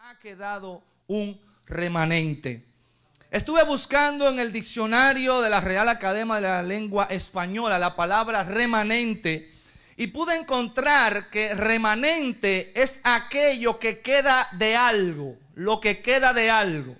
ha quedado un remanente. Estuve buscando en el diccionario de la Real Academia de la Lengua Española la palabra remanente y pude encontrar que remanente es aquello que queda de algo, lo que queda de algo.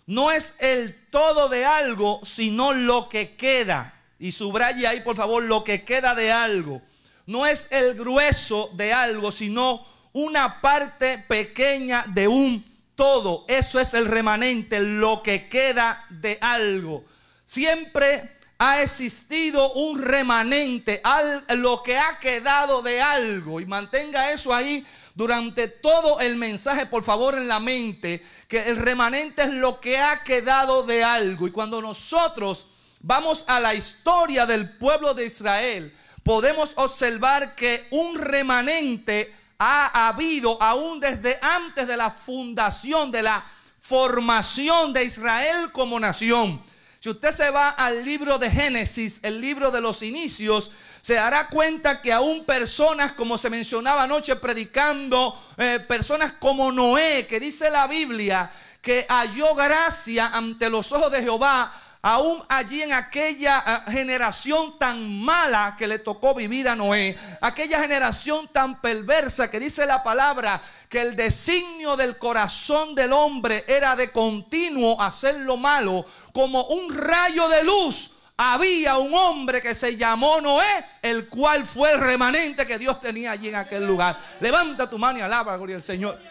No es el todo de algo, sino lo que queda. Y subraya ahí, por favor, lo que queda de algo. No es el grueso de algo, sino una parte pequeña de un todo. Eso es el remanente, lo que queda de algo. Siempre ha existido un remanente, lo que ha quedado de algo. Y mantenga eso ahí durante todo el mensaje, por favor, en la mente, que el remanente es lo que ha quedado de algo. Y cuando nosotros vamos a la historia del pueblo de Israel, podemos observar que un remanente ha habido aún desde antes de la fundación, de la formación de Israel como nación. Si usted se va al libro de Génesis, el libro de los inicios, se dará cuenta que aún personas, como se mencionaba anoche predicando, personas como Noé, que dice la Biblia que halló gracia ante los ojos de Jehová, aún allí en aquella generación tan mala que le tocó vivir a Noé, aquella generación tan perversa que dice la palabra que el designio del corazón del hombre era de continuo hacer lo malo, como un rayo de luz. Había un hombre que se llamó Noé, el cual fue el remanente que Dios tenía allí en aquel lugar. Levanta tu mano y alaba, gloria al Señor.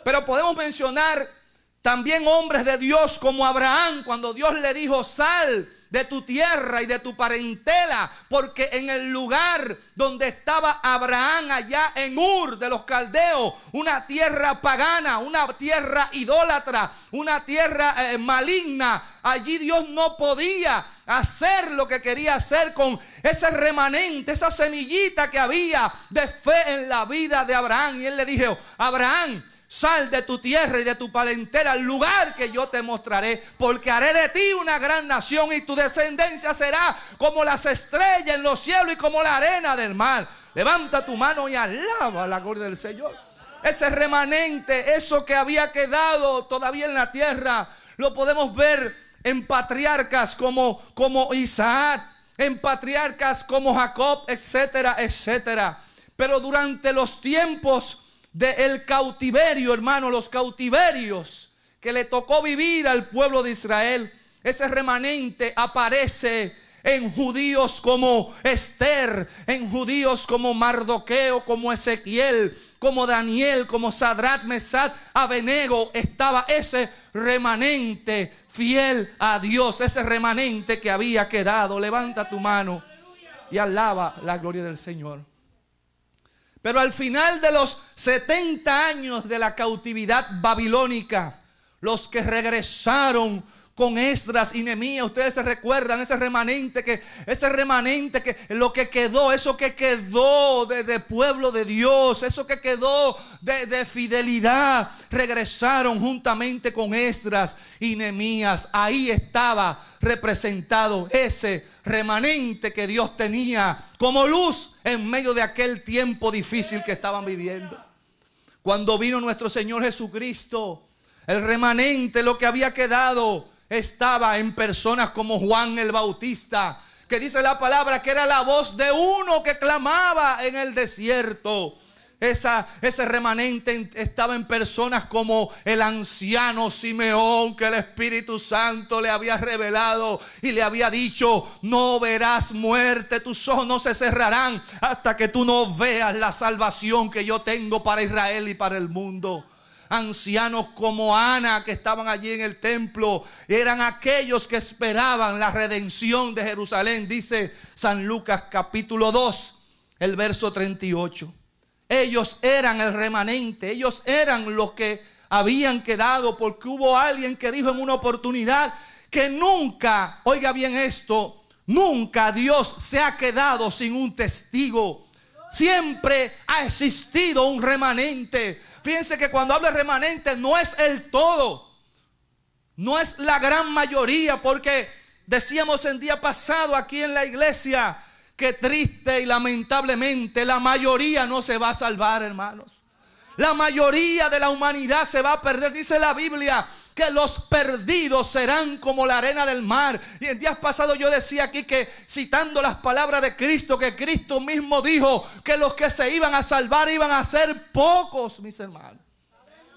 Pero podemos mencionar también hombres de Dios como Abraham, cuando Dios le dijo: sal de tu tierra y de tu parentela, porque en el lugar donde estaba Abraham, allá en Ur de los Caldeos, una tierra pagana, una tierra idólatra, una tierra maligna, allí Dios no podía hacer lo que quería hacer con ese remanente, esa semillita que había de fe en la vida de Abraham. Y él le dijo: Abraham, sal de tu tierra y de tu parentela al lugar que yo te mostraré, porque haré de ti una gran nación y tu descendencia será como las estrellas en los cielos y como la arena del mar. Levanta tu mano y alaba la gloria del Señor. Ese remanente, eso que había quedado todavía en la tierra, lo podemos ver en patriarcas como Isaac, en patriarcas como Jacob, etcétera, etcétera. Pero durante los tiempos del cautiverio, hermano, los cautiverios que le tocó vivir al pueblo de Israel, ese remanente aparece en judíos como Esther, en judíos como Mardoqueo, como Ezequiel, como Daniel, como Sadrach, Mesach, Abednego. Estaba ese remanente fiel a Dios, ese remanente que había quedado. Levanta tu mano y alaba la gloria del Señor. Pero al final de los 70 años de la cautividad babilónica, los que regresaron con Esdras y Nehemías, ustedes se recuerdan ese remanente que lo que quedó, eso que quedó de pueblo de Dios, eso que quedó de fidelidad, regresaron juntamente con Esdras y Nehemías. Ahí estaba representado ese remanente que Dios tenía como luz en medio de aquel tiempo difícil que estaban viviendo. Cuando vino nuestro Señor Jesucristo, el remanente, lo que había quedado, estaba en personas como Juan el Bautista, que dice la palabra que era la voz de uno que clamaba en el desierto. Ese remanente estaba en personas como el anciano Simeón, que el Espíritu Santo le había revelado y le había dicho: no verás muerte, tus ojos no se cerrarán hasta que tú no veas la salvación que yo tengo para Israel y para el mundo. Ancianos como Ana, que estaban allí en el templo, eran aquellos que esperaban la redención de Jerusalén. Dice San Lucas capítulo 2, el verso 38. Ellos eran el remanente, ellos eran los que habían quedado, porque hubo alguien que dijo en una oportunidad que nunca, oiga bien esto, nunca Dios se ha quedado sin un testigo. Siempre ha existido un remanente. Fíjense que cuando habla de remanente no es el todo, no es la gran mayoría, porque decíamos el día pasado aquí en la iglesia que triste y lamentablemente la mayoría no se va a salvar, hermanos. La mayoría de la humanidad se va a perder. Dice la Biblia que los perdidos serán como la arena del mar. Y en días pasados yo decía aquí que, citando las palabras de Cristo, que Cristo mismo dijo que los que se iban a salvar iban a ser pocos, mis hermanos.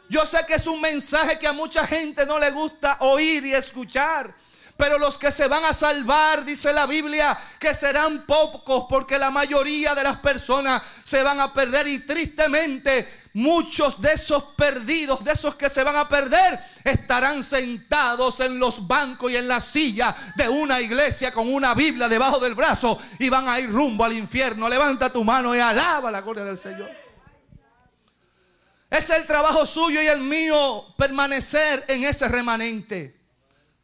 Yo sé que es un mensaje que a mucha gente no le gusta oír y escuchar, pero los que se van a salvar, dice la Biblia, que serán pocos, porque la mayoría de las personas se van a perder. Y tristemente muchos de esos perdidos, de esos que se van a perder, estarán sentados en los bancos y en la silla de una iglesia con una Biblia debajo del brazo y van a ir rumbo al infierno. Levanta tu mano y alaba la gloria del Señor. Es el trabajo suyo y el mío permanecer en ese remanente.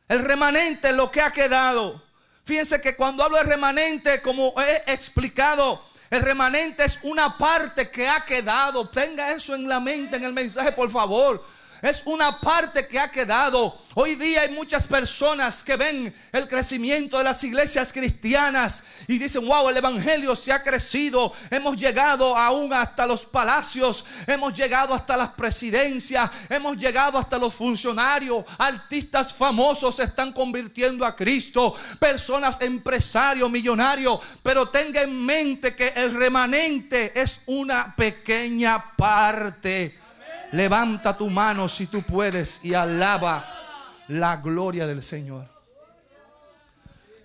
El remanente es lo que ha quedado. Fíjense que cuando hablo de remanente, como he explicado, el remanente es una parte que ha quedado. Tenga eso en la mente en el mensaje, por favor. Es una parte que ha quedado. Hoy día hay muchas personas que ven el crecimiento de las iglesias cristianas y dicen: wow, el evangelio se ha crecido. Hemos llegado aún hasta los palacios. Hemos llegado hasta las presidencias. Hemos llegado hasta los funcionarios. Artistas famosos se están convirtiendo a Cristo. Personas, empresarios, millonarios. Pero tenga en mente que el remanente es una pequeña parte. Levanta tu mano si tú puedes y alaba la gloria del Señor.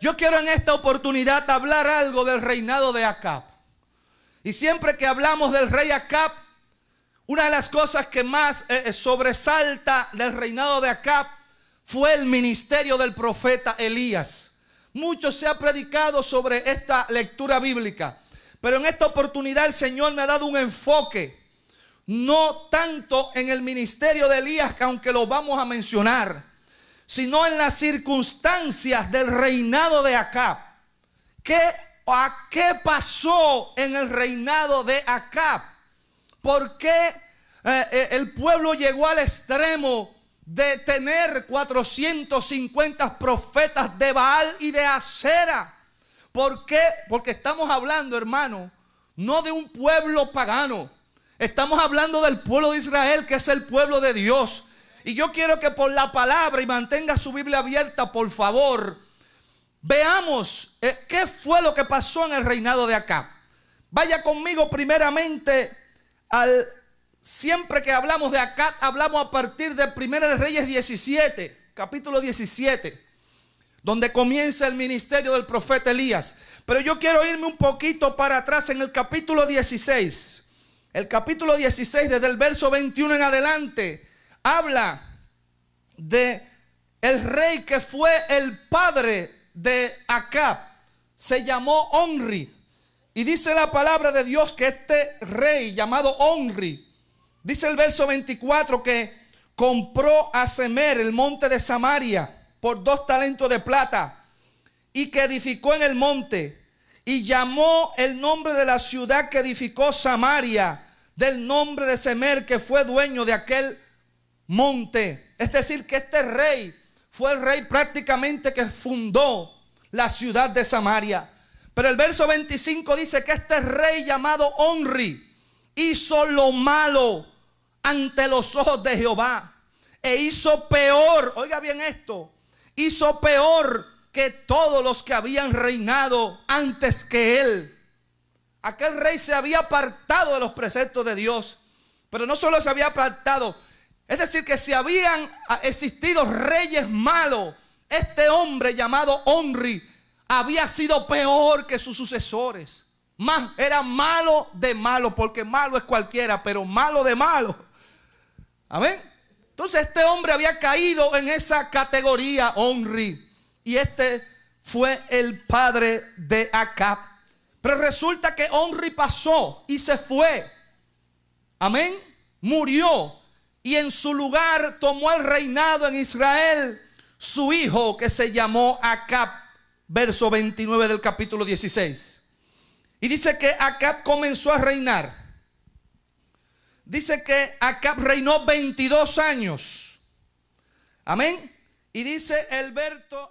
Yo quiero en esta oportunidad hablar algo del reinado de Acab. Y siempre que hablamos del rey Acab, una de las cosas que más sobresalta del reinado de Acab fue el ministerio del profeta Elías. Mucho se ha predicado sobre esta lectura bíblica, pero en esta oportunidad el Señor me ha dado un enfoque. No tanto en el ministerio de Elías, que aunque lo vamos a mencionar, sino en las circunstancias del reinado de Acab. ¿Qué pasó en el reinado de Acab? ¿Por qué el pueblo llegó al extremo de tener 450 profetas de Baal y de Asera? ¿Por qué? Porque estamos hablando, hermano, no de un pueblo pagano. Estamos hablando del pueblo de Israel, que es el pueblo de Dios. Y yo quiero que por la palabra, y mantenga su Biblia abierta, por favor, veamos qué fue lo que pasó en el reinado de Acab. Vaya conmigo primeramente siempre que hablamos de Acab, hablamos a partir de 1 de Reyes 17, capítulo 17, donde comienza el ministerio del profeta Elías. Pero yo quiero irme un poquito para atrás en el capítulo 16. El capítulo 16, desde el verso 21 en adelante, habla de el rey que fue el padre de Acab. Se llamó Omri. Y dice la palabra de Dios que este rey llamado Omri, dice el verso 24, que compró a Semer, el monte de Samaria, por 2 talentos de plata, y que edificó en el monte. Y llamó el nombre de la ciudad que edificó Samaria del nombre de Semer, que fue dueño de aquel monte. Es decir, que este rey fue el rey prácticamente que fundó la ciudad de Samaria. Pero el verso 25 dice que este rey llamado Omri hizo lo malo ante los ojos de Jehová, e hizo peor, oiga bien esto, hizo peor que todos los que habían reinado antes que él. Aquel rey se había apartado de los preceptos de Dios, pero no solo se había apartado, es decir, que si habían existido reyes malos, este hombre llamado Omri había sido peor que sus sucesores. Más, era malo de malo, porque malo es cualquiera, pero malo de malo. Amén. Entonces este hombre había caído en esa categoría, Omri. Y este fue el padre de Acab. Pero resulta que Omri pasó y se fue. Amén. Murió. Y en su lugar tomó el reinado en Israel su hijo, que se llamó Acab. Verso 29 del capítulo 16. Y dice que Acab comenzó a reinar. Dice que Acab reinó 22 años. Amén. Y dice el verso